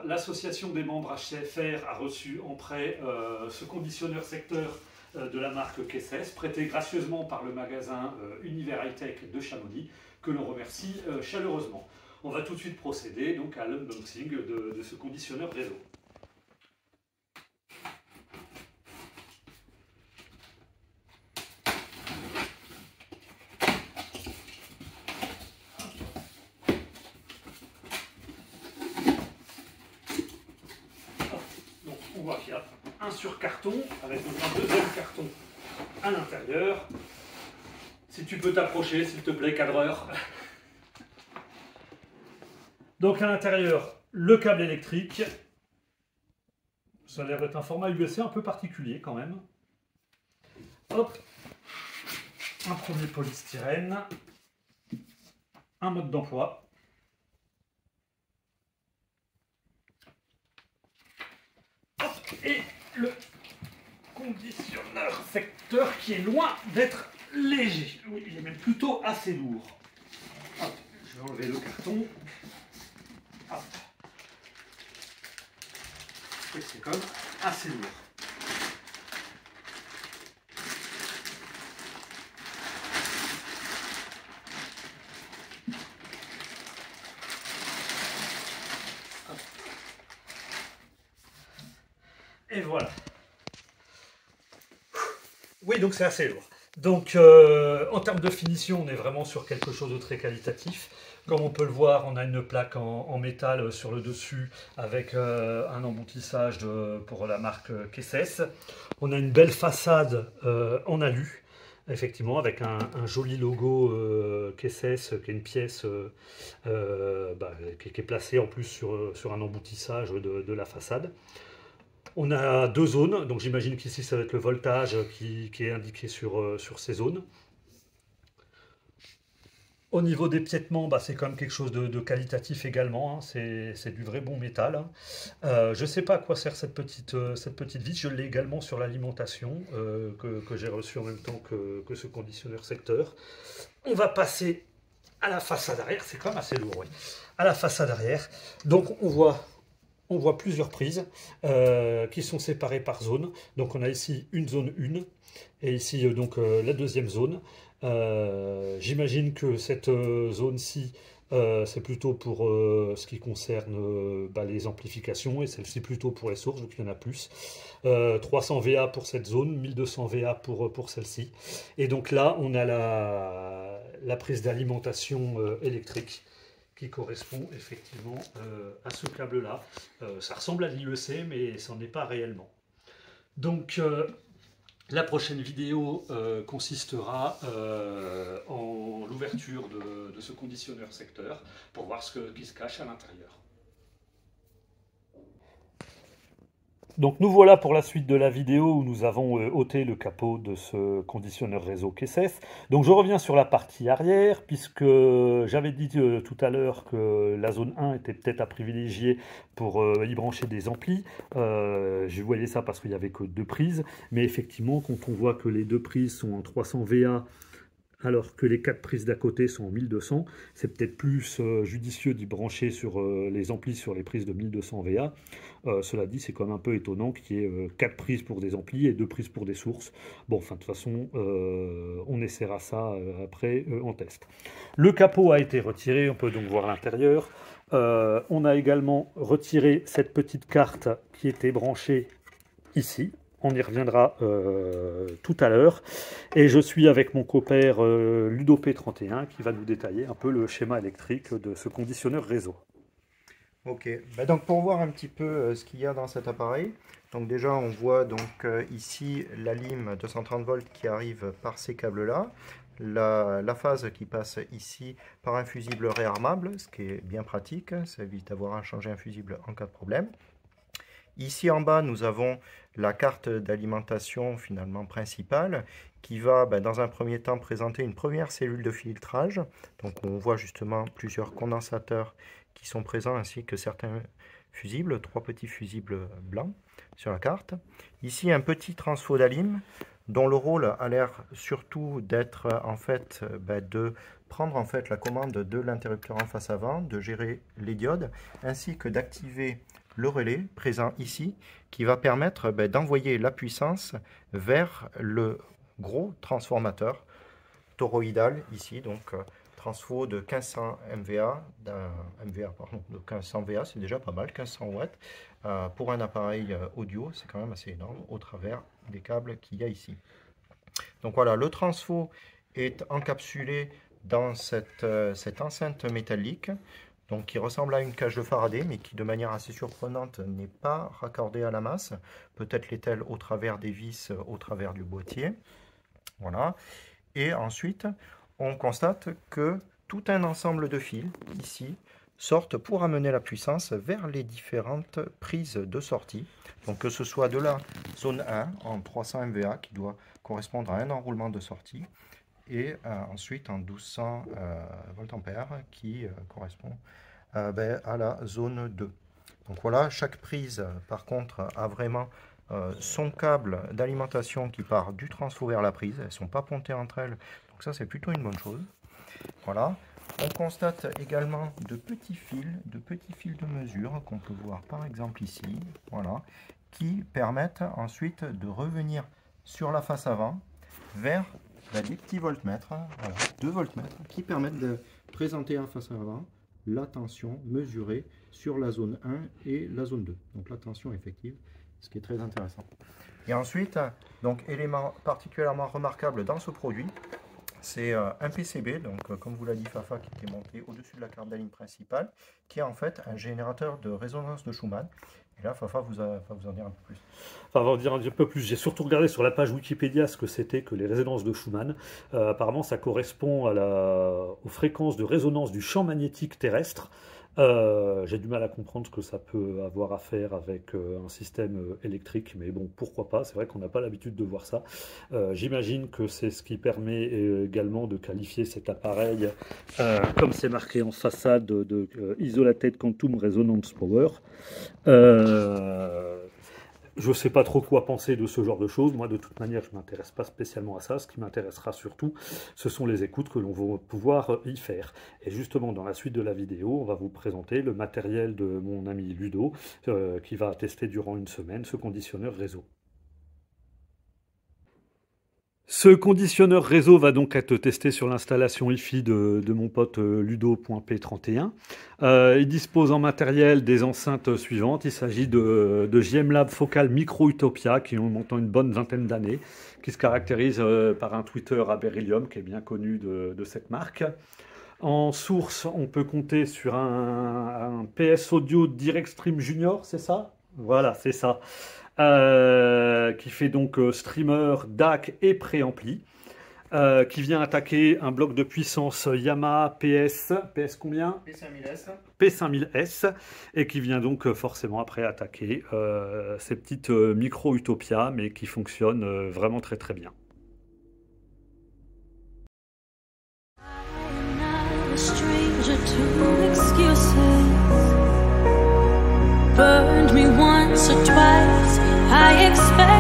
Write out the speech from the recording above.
l'association des membres HCFR a reçu en prêt ce conditionneur secteur de la marque Kesses, prêté gracieusement par le magasin Univers High-Tech de Chamonix, que l'on remercie chaleureusement. On va tout de suite procéder donc à l'unboxing de ce conditionneur réseau. Donc on voit qu'il y a un sur carton avec un deuxième carton à l'intérieur. Si tu peux t'approcher, s'il te plaît, cadreur. Donc à l'intérieur, le câble électrique. Ça a l'air d'être un format USB un peu particulier quand même. Hop. Un premier polystyrène. Un mode d'emploi. Et le conditionneur secteur qui est loin d'être léger. Oui, il est même plutôt assez lourd. Hop, je vais enlever le carton. Hop. Et c'est quand même assez lourd. Hop. Et voilà. Oui, donc c'est assez lourd. Donc, en termes de finition, on est vraiment sur quelque chose de très qualitatif. Comme on peut le voir, on a une plaque en métal sur le dessus avec un emboutissage pour la marque Kesses. On a une belle façade en alu, effectivement, avec un joli logo Kesses, qui est une pièce qui est placée en plus sur un emboutissage de la façade. On a deux zones, donc j'imagine qu'ici ça va être le voltage qui est indiqué sur ces zones. Au niveau des piétements, c'est quand même quelque chose de qualitatif également, hein. C'est du vrai bon métal, hein. Je ne sais pas à quoi sert cette petite vis, je l'ai également sur l'alimentation que j'ai reçue en même temps que ce conditionneur secteur. On va passer à la façade arrière, c'est quand même assez lourd, oui. À la façade arrière, donc on voit plusieurs prises qui sont séparées par zone. Donc on a ici une zone 1 et ici la deuxième zone. J'imagine que cette zone-ci, c'est plutôt pour ce qui concerne les amplifications et celle-ci plutôt pour les sources, donc il y en a plus. 300 VA pour cette zone, 1200 VA pour celle-ci. Et donc là, on a la prise d'alimentation électrique qui correspond effectivement à ce câble-là. Ça ressemble à l'IEC, mais ça n'en est pas réellement. Donc, la prochaine vidéo consistera en l'ouverture de ce conditionneur secteur pour voir ce qui se cache à l'intérieur. Donc nous voilà pour la suite de la vidéo où nous avons ôté le capot de ce conditionneur réseau Kesses. Donc je reviens sur la partie arrière puisque j'avais dit tout à l'heure que la zone 1 était peut-être à privilégier pour y brancher des amplis. Je voyais ça parce qu'il n'y avait que deux prises, mais effectivement quand on voit que les deux prises sont en 300 VA alors que les 4 prises d'à côté sont en 1200, c'est peut-être plus judicieux d'y brancher sur les amplis sur les prises de 1200 VA. Cela dit, c'est quand même un peu étonnant qu'il y ait 4 prises pour des amplis et 2 prises pour des sources. Bon, enfin, de toute façon, on essaiera ça après en test. Le capot a été retiré, on peut donc voir l'intérieur. On a également retiré cette petite carte qui était branchée ici. On y reviendra tout à l'heure. Et je suis avec mon compère LudoP31 qui va nous détailler un peu le schéma électrique de ce conditionneur réseau. Ok, donc pour voir un petit peu ce qu'il y a dans cet appareil, donc déjà on voit donc ici la lime 230 volts qui arrive par ces câbles-là, la phase qui passe ici par un fusible réarmable, ce qui est bien pratique, ça évite d'avoir à changer un fusible en cas de problème. Ici en bas, nous avons la carte d'alimentation finalement principale qui va dans un premier temps présenter une première cellule de filtrage. Donc on voit justement plusieurs condensateurs qui sont présents ainsi que certains fusibles, 3 petits fusibles blancs sur la carte. Ici un petit transfo d'alim dont le rôle a l'air surtout d'être en fait de prendre en fait la commande de l'interrupteur en face avant, de gérer les diodes, ainsi que d'activer le relais présent ici qui va permettre d'envoyer la puissance vers le gros transformateur toroïdal ici, donc transfo de 1500 MVA, de 1500 VA, c'est déjà pas mal, 1500 watts, pour un appareil audio, c'est quand même assez énorme, au travers des câbles qu'il y a ici. Donc voilà, le transfo est encapsulé dans cette enceinte métallique, donc qui ressemble à une cage de Faraday, mais qui de manière assez surprenante n'est pas raccordée à la masse. Peut-être l'est-elle au travers des vis, au travers du boîtier. Voilà. Et ensuite, on constate que tout un ensemble de fils, ici, sortent pour amener la puissance vers les différentes prises de sortie. Donc que ce soit de la zone 1 en 300 MVA, qui doit correspondre à un enroulement de sortie, et ensuite en 1200 voltampères qui correspond à la zone 2. Donc voilà, chaque prise par contre a vraiment son câble d'alimentation qui part du transfo vers la prise. Elles ne sont pas pointées entre elles, donc ça c'est plutôt une bonne chose. Voilà. On constate également de petits fils de mesure qu'on peut voir par exemple ici, voilà, qui permettent ensuite de revenir sur la face avant vers des petits voltmètres, voilà, 2 voltmètres, qui permettent de présenter en face avant la tension mesurée sur la zone 1 et la zone 2. Donc la tension effective, ce qui est très intéressant. Et ensuite, donc élément particulièrement remarquable dans ce produit, c'est un PCB, donc comme vous l'a dit Fafa, qui était monté au-dessus de la carte de la ligne principale, qui est en fait un générateur de résonance de Schumann. Et là, Fafa va vous en dire un peu plus. Enfin, va en dire un peu plus. J'ai surtout regardé sur la page Wikipédia ce que c'était que les résonances de Schumann. Apparemment, ça correspond aux fréquences de résonance du champ magnétique terrestre. J'ai du mal à comprendre ce que ça peut avoir à faire avec un système électrique, mais bon, pourquoi pas, c'est vrai qu'on n'a pas l'habitude de voir ça. J'imagine que c'est ce qui permet également de qualifier cet appareil, comme c'est marqué en façade, de Isolated Quantum Resonance Power. Je ne sais pas trop quoi penser de ce genre de choses. Moi, de toute manière, je ne m'intéresse pas spécialement à ça. Ce qui m'intéressera surtout, ce sont les écoutes que l'on va pouvoir y faire. Et justement, dans la suite de la vidéo, on va vous présenter le matériel de mon ami Ludo, qui va tester durant une semaine ce conditionneur réseau. Ce conditionneur réseau va donc être testé sur l'installation Hi-Fi de mon pote Ludo.p31. Il dispose en matériel des enceintes suivantes. Il s'agit de JM Lab Focal Micro Utopia qui ont monté une bonne vingtaine d'années, qui se caractérise par un tweeter à beryllium qui est bien connu de cette marque. En source, on peut compter sur un PS Audio Direct Stream Junior, c'est ça? Voilà, c'est ça. Qui fait donc streamer, DAC et préampli, qui vient attaquer un bloc de puissance Yamaha PS combien? P5000S. P5000S, et qui vient donc forcément après attaquer ces petites micro Utopia, mais qui fonctionnent vraiment très très bien. Burned me once or twice, I expect